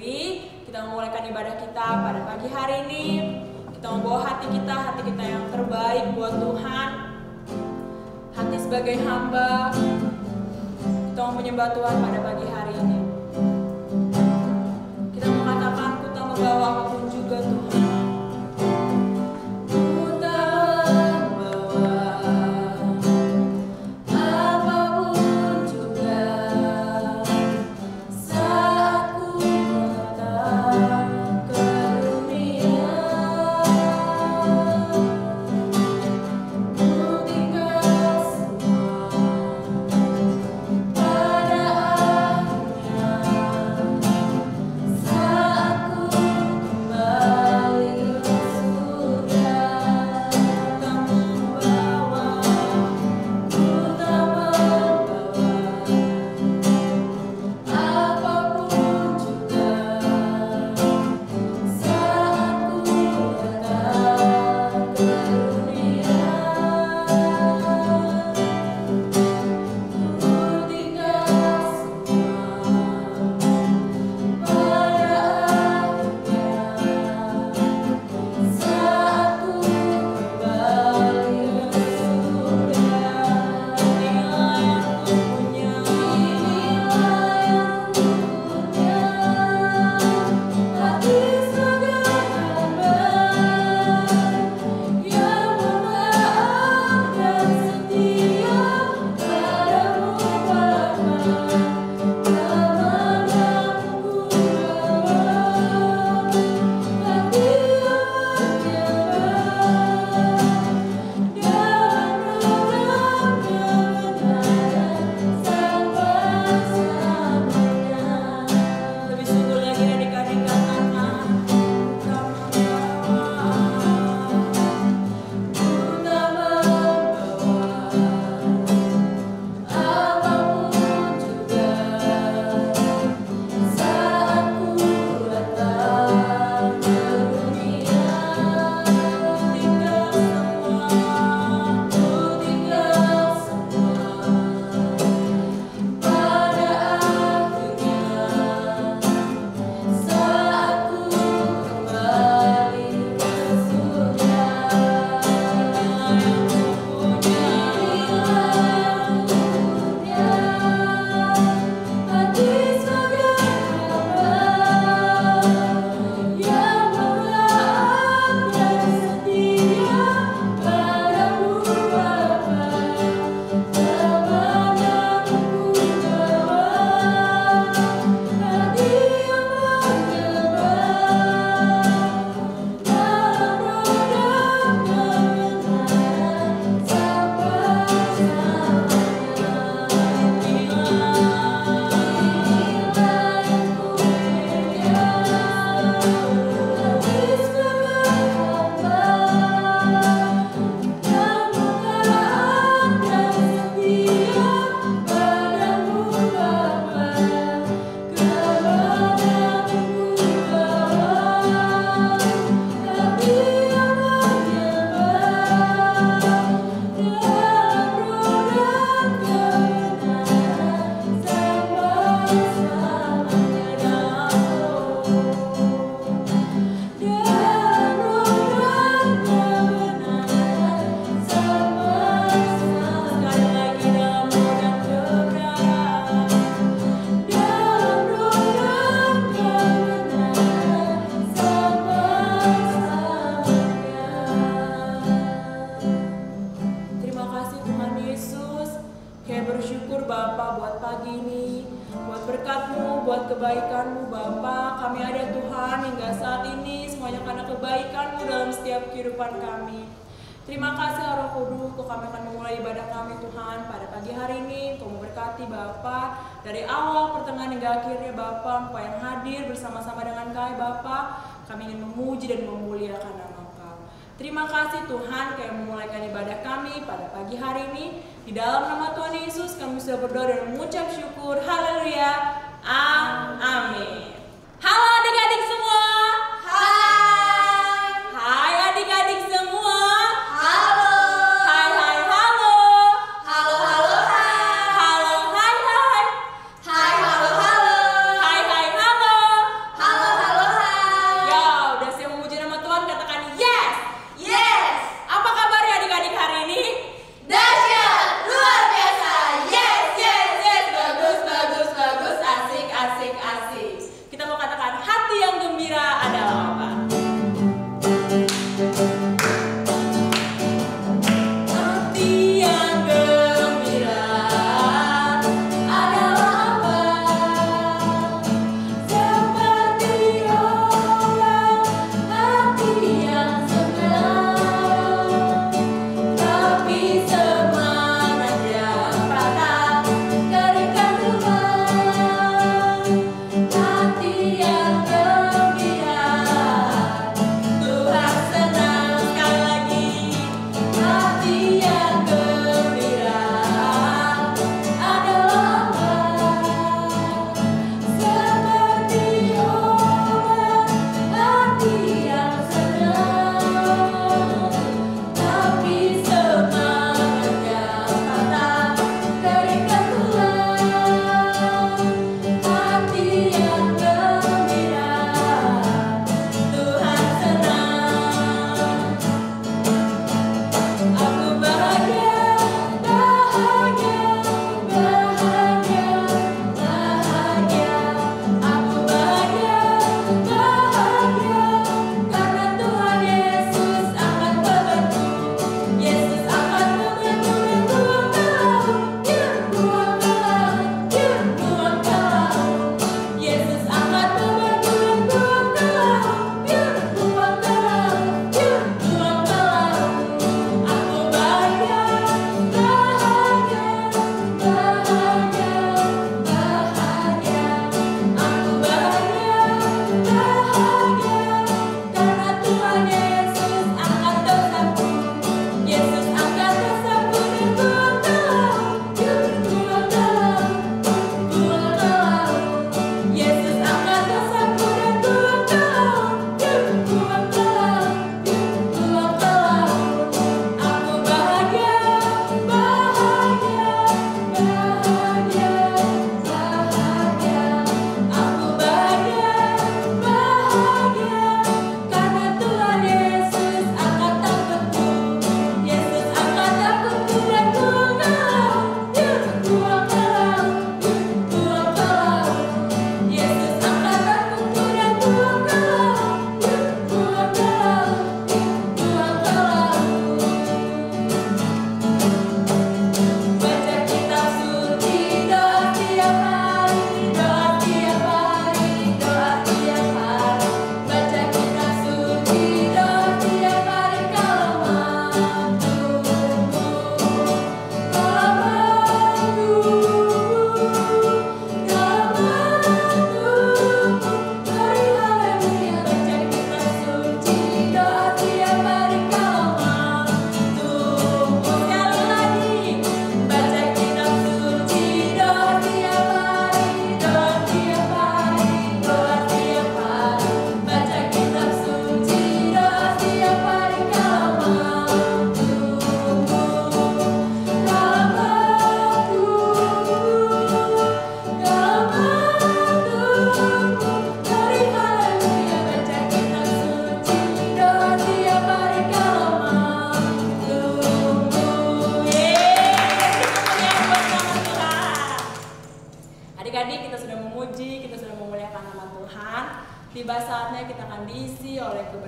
berdiri, kita memulaikan ibadah kita pada pagi hari ini. Kita membawa hati kita yang terbaik buat Tuhan. Hati sebagai hamba, kita mau menyembah Tuhan pada pagi hari ini. Kita mengatakan, ku tak membawa apapun juga Tuhan. Kebaikan-Mu Bapa, kami ada Tuhan hingga saat ini semuanya karena kebaikan-Mu dalam setiap kehidupan kami. Terima kasih Roh Kudus, kami akan memulai ibadah kami Tuhan pada pagi hari ini. Kau memberkati Bapa dari awal, pertengahan hingga akhirnya Bapa, Engkau yang hadir bersama-sama dengan kami Bapa. Kami ingin memuji dan memuliakan nama Engkau. Terima kasih Tuhan, Kau yang memulaikan ibadah kami pada pagi hari ini. Di dalam nama Tuhan Yesus kami sudah berdoa dan mengucap syukur. Haleluya. Amin. Halo adik-adik semua. Hai. Hai adik-adik semua. Halo. Hai hai halo. Halo halo hai. Halo hai hai. Hai halo halo. Hai hai halo. Halo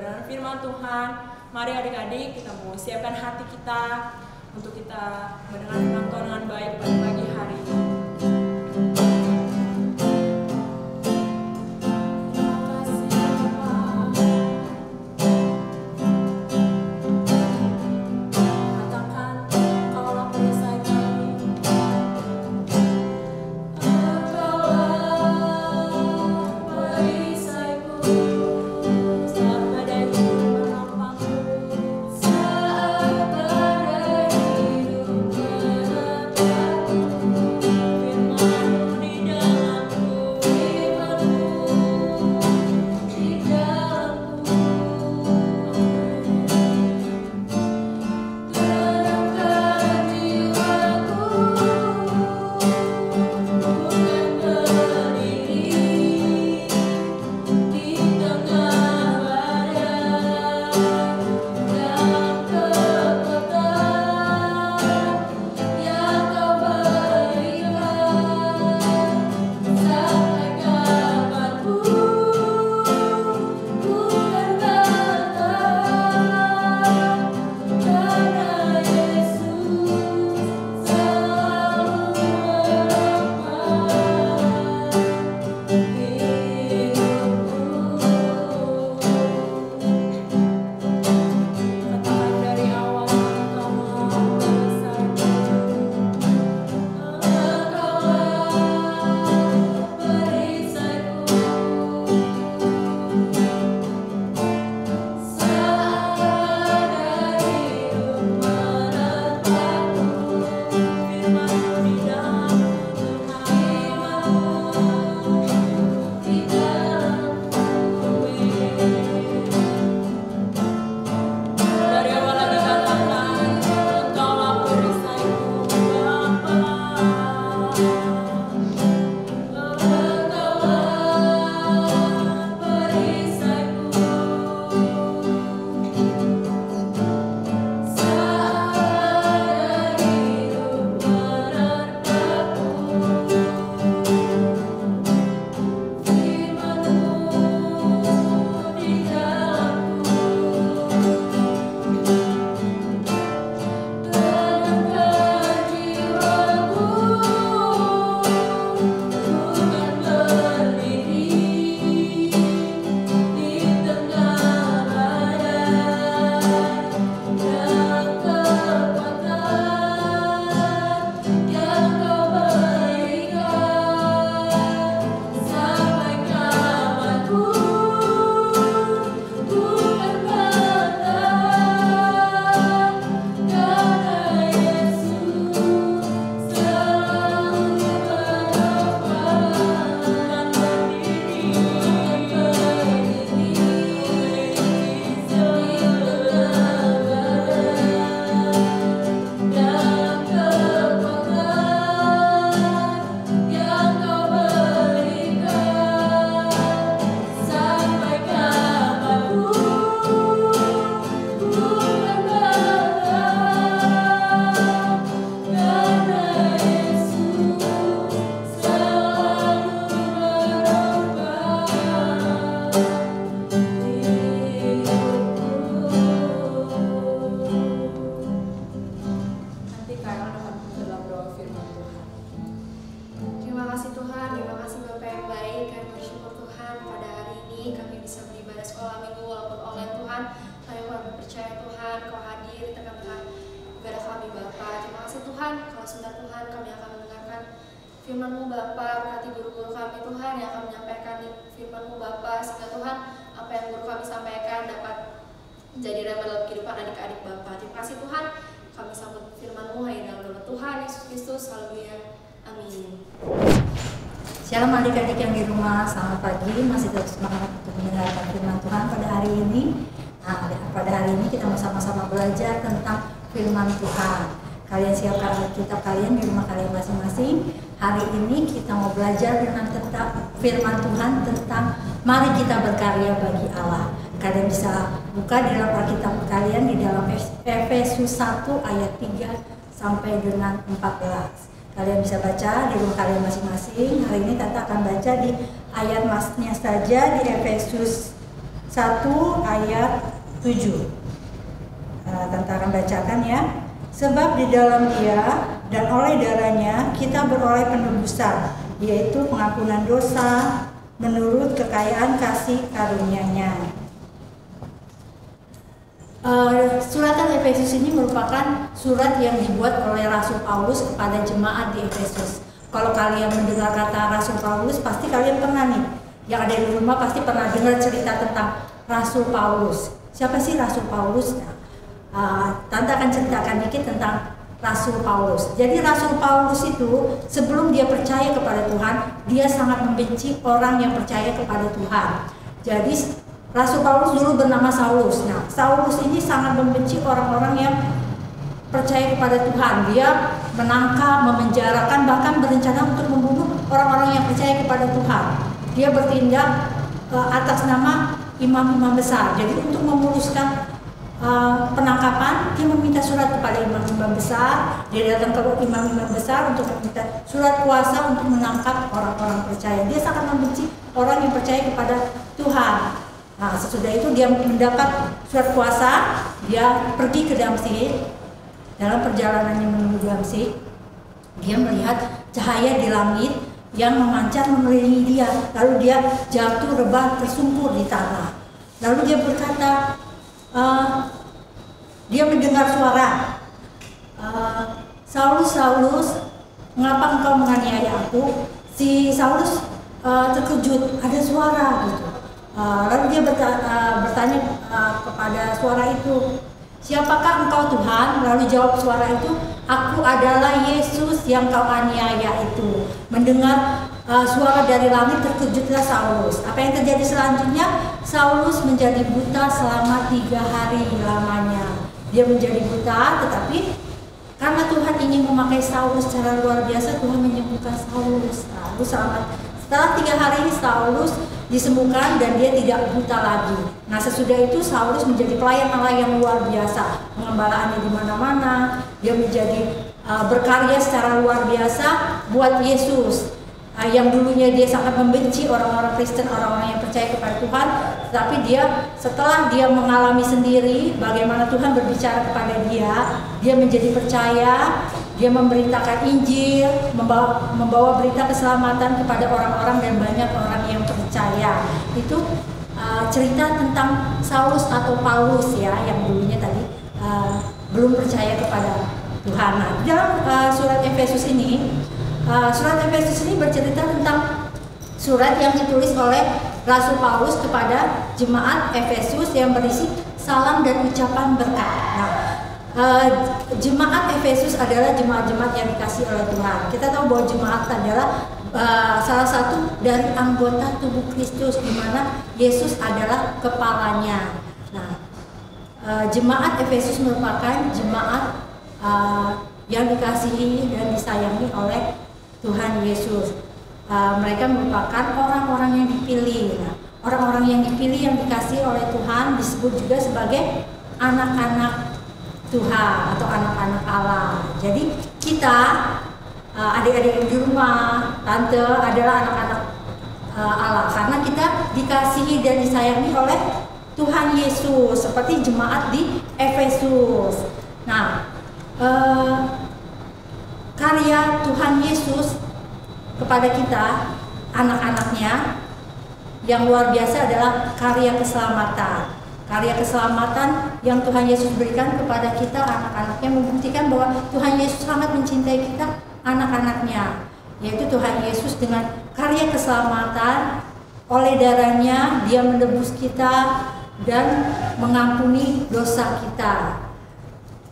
kebenaran firman Tuhan. Mari adik-adik kita mau siapkan hati kita untuk kita mendengar firman Tuhan dengan baik pada pagi hari ini. firman-Mu Bapa, berkati guru-guru kami Tuhan yang akan menyampaikan firman-Mu Bapa, sehingga Tuhan apa yang guru kami sampaikan dapat menjadi rema dalam kehidupan adik-adik Bapa. Terima kasih Tuhan, kami sambut firman-Mu hanya dalam nama Tuhan Yesus Kristus, haleluya, amin. Shalom adik-adik yang di rumah, selamat pagi, masih terus semangat untuk mendengarkan firman Tuhan pada hari ini. Nah, pada hari ini kita mau sama-sama belajar tentang firman Tuhan. Kalian siapkan Alkitab kalian di rumah kalian masing-masing. Hari ini kita mau belajar tentang firman Tuhan tentang mari kita berkarya bagi Allah. Kalian bisa buka di dalam Alkitab kalian di dalam Efesus 1 ayat 3 sampai dengan 14. Kalian bisa baca di rumah kalian masing-masing. Hari ini Tata akan baca di ayat masnya saja di Efesus 1 ayat 7. Tante akan bacakan ya. Sebab di dalam Dia dan oleh darahnya kita beroleh penebusan, yaitu pengampunan dosa menurut kekayaan kasih karunia-Nya. Suratan Efesus ini merupakan surat yang dibuat oleh Rasul Paulus kepada jemaat di Efesus. Kalau kalian mendengar kata Rasul Paulus, pasti kalian pernah nih, yang ada di rumah pasti pernah dengar cerita tentang Rasul Paulus. Siapa sih Rasul Paulus? Tante akan ceritakan dikit tentang Rasul Paulus. Jadi Rasul Paulus itu sebelum dia percaya kepada Tuhan, dia sangat membenci orang yang percaya kepada Tuhan. Jadi Rasul Paulus dulu bernama Saulus. Nah, Saulus ini sangat membenci orang-orang yang percaya kepada Tuhan. Dia menangkap, memenjarakan, bahkan berencana untuk membunuh orang-orang yang percaya kepada Tuhan. Dia bertindak atas nama imam-imam besar. Jadi untuk memuluskan penangkapan, dia meminta surat kepada imam-imam besar. Dia datang ke imam-imam besar untuk meminta surat kuasa untuk menangkap orang-orang percaya. Dia sangat membenci orang yang percaya kepada Tuhan. Nah, sesudah itu dia mendapat surat kuasa, dia pergi ke Damsyik. Dalam perjalanannya menuju Damsyik, dia melihat cahaya di langit yang memancar mengelilingi dia. Lalu dia jatuh rebah tersungkur di tanah. Lalu dia berkata, dia mendengar suara, Saulus, Saulus, mengapa engkau menganiaya aku? Si Saulus terkejut, ada suara gitu. Lalu dia bertanya kepada suara itu, siapakah engkau Tuhan? Lalu jawab suara itu, aku adalah Yesus yang kau aniaya itu. Mendengar suara dari langit, terkejutlah Saulus. Apa yang terjadi selanjutnya? Saulus menjadi buta selama 3 hari lamanya. Dia menjadi buta, tetapi karena Tuhan ingin memakai Saulus secara luar biasa, Tuhan menyembuhkan Saulus. Lalu setelah 3 hari Saulus disembuhkan dan dia tidak buta lagi. Nah, sesudah itu Saulus menjadi pelayan Allah yang luar biasa. Pengembalaannya di mana-mana, dia menjadi berkarya secara luar biasa buat Yesus. Yang dulunya dia sangat membenci orang-orang Kristen, orang-orang yang percaya kepada Tuhan, tetapi setelah dia mengalami sendiri bagaimana Tuhan berbicara kepada dia menjadi percaya, dia memberitakan Injil, membawa berita keselamatan kepada orang-orang dan banyak orang yang percaya. Itu cerita tentang Saulus atau Paulus ya, yang dulunya tadi belum percaya kepada Tuhan. Nah, dalam surat Efesus ini bercerita tentang surat yang ditulis oleh Rasul Paulus kepada jemaat Efesus yang berisi salam dan ucapan berkat. Nah, jemaat Efesus adalah jemaat-jemaat yang dikasihi oleh Tuhan. Kita tahu bahwa jemaat adalah salah satu dari anggota tubuh Kristus, di mana Yesus adalah kepalanya. Nah, jemaat Efesus merupakan jemaat yang dikasihi dan disayangi oleh Tuhan Yesus. Mereka merupakan orang-orang yang dipilih. Nah, orang-orang yang dipilih yang dikasihi oleh Tuhan disebut juga sebagai anak-anak Tuhan atau anak-anak Allah. Jadi kita adik-adik di rumah, tante adalah anak-anak Allah karena kita dikasihi dan disayangi oleh Tuhan Yesus seperti jemaat di Efesus. Nah, karya Tuhan Yesus kepada kita, anak-anaknya, yang luar biasa adalah karya keselamatan. Karya keselamatan yang Tuhan Yesus berikan kepada kita, anak-anaknya, membuktikan bahwa Tuhan Yesus sangat mencintai kita, anak-anaknya. Yaitu Tuhan Yesus dengan karya keselamatan, oleh darahnya Dia menebus kita dan mengampuni dosa kita.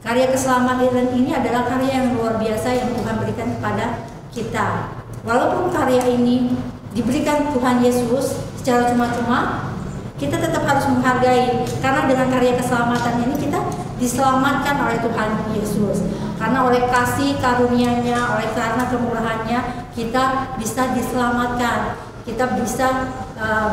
Karya keselamatan ini adalah karya yang luar biasa yang Tuhan berikan kepada kita. Walaupun karya ini diberikan Tuhan Yesus secara cuma-cuma, kita tetap harus menghargai, karena dengan karya keselamatan ini kita diselamatkan oleh Tuhan Yesus. Karena oleh kasih karunia-Nya, oleh karena kemurahan-Nya, kita bisa diselamatkan. Kita bisa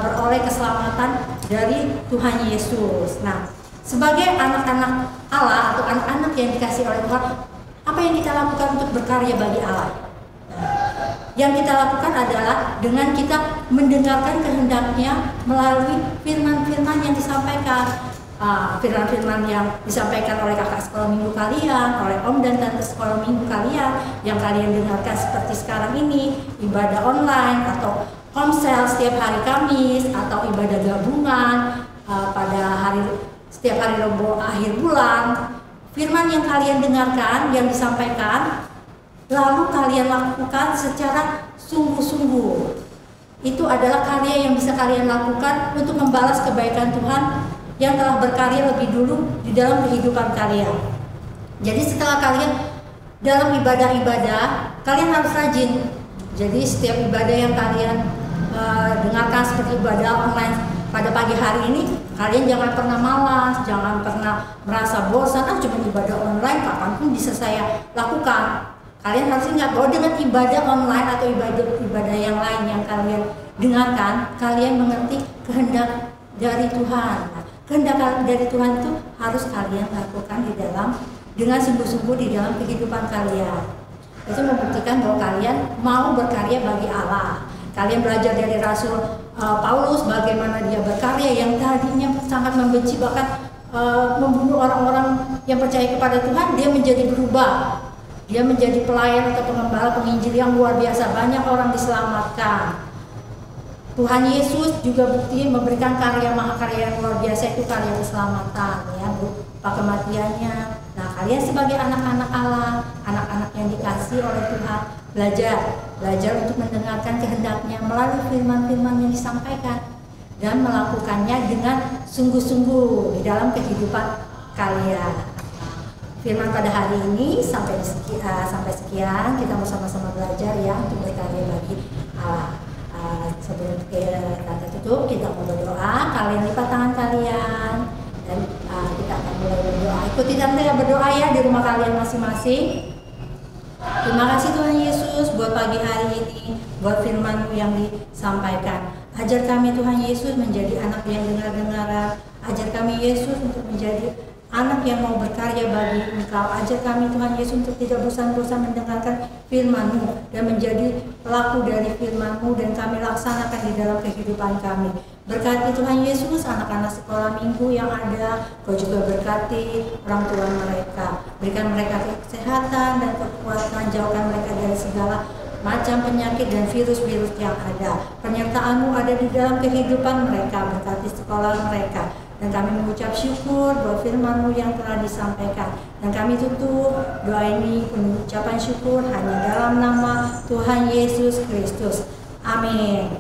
beroleh keselamatan dari Tuhan Yesus. Nah, sebagai anak-anak Allah atau anak-anak yang dikasihi oleh Tuhan, apa yang kita lakukan untuk berkarya bagi Allah? Yang kita lakukan adalah dengan kita mendengarkan kehendak-Nya melalui firman-firman yang disampaikan. Firman-firman yang disampaikan oleh kakak sekolah minggu kalian, oleh om dan tante sekolah minggu kalian, yang kalian dengarkan seperti sekarang ini, ibadah online atau komsel setiap hari Kamis, atau ibadah gabungan pada setiap hari Rabu akhir bulan. Firman yang kalian dengarkan, yang disampaikan, lalu kalian lakukan secara sungguh-sungguh. Itu adalah karya yang bisa kalian lakukan untuk membalas kebaikan Tuhan yang telah berkarya lebih dulu di dalam kehidupan kalian. Jadi setelah kalian dalam ibadah-ibadah, kalian harus rajin. Jadi setiap ibadah yang kalian dengarkan seperti ibadah online pada pagi hari ini, kalian jangan pernah malas, jangan pernah merasa bosan, cuma ibadah online kapanpun bisa saya lakukan. Kalian harus ingat bahwa dengan ibadah online atau ibadah yang lain yang kalian dengarkan, kalian mengerti kehendak dari Tuhan. Kehendak dari Tuhan itu harus kalian lakukan dengan sungguh-sungguh di dalam kehidupan kalian. Itu membuktikan bahwa kalian mau berkarya bagi Allah. Kalian belajar dari Rasul Paulus bagaimana dia berkarya yang tadinya sangat membenci, bahkan membunuh orang-orang yang percaya kepada Tuhan. Dia menjadi berubah. Dia menjadi pelayan atau pengembala penginjil yang luar biasa. Banyak orang diselamatkan. Tuhan Yesus juga bukti memberikan karya mahakarya yang luar biasa, itu karya keselamatan, ya, berupa kematiannya. Nah, kalian sebagai anak-anak Allah, anak-anak yang dikasihi oleh Tuhan, belajar untuk mendengarkan kehendak-Nya melalui firman-firman yang disampaikan dan melakukannya dengan sungguh-sungguh di dalam kehidupan kalian. Firman pada hari ini sampai sekian, kita mau sama-sama belajar ya untuk berkarya bagi Allah. Sebelum kita tutup, kita mau berdoa. Kalian lipat tangan kalian dan kita akan mulai berdoa. Ikuti tante berdoa ya di rumah kalian masing-masing. Terima kasih Tuhan Yesus buat pagi hari ini, buat firman-Mu yang disampaikan. Ajar kami Tuhan Yesus menjadi anak yang dengar-dengaran. Ajar kami Yesus untuk menjadi anak yang mau berkarya bagi Engkau. Ajar kami Tuhan Yesus untuk tidak bosan-bosan mendengarkan firman-Mu dan menjadi pelaku dari firman-Mu, dan kami laksanakan di dalam kehidupan kami. Berkati Tuhan Yesus anak-anak sekolah minggu yang ada. Kau juga berkati orang tua mereka. Berikan mereka kesehatan dan kekuatan. Jauhkan mereka dari segala macam penyakit dan virus-virus yang ada. Penyertaan-Mu ada di dalam kehidupan mereka. Berkati sekolah mereka. Dan kami mengucap syukur buat firman-Mu yang telah disampaikan. Dan kami tutup doa ini pengucapan syukur hanya dalam nama Tuhan Yesus Kristus. Amin.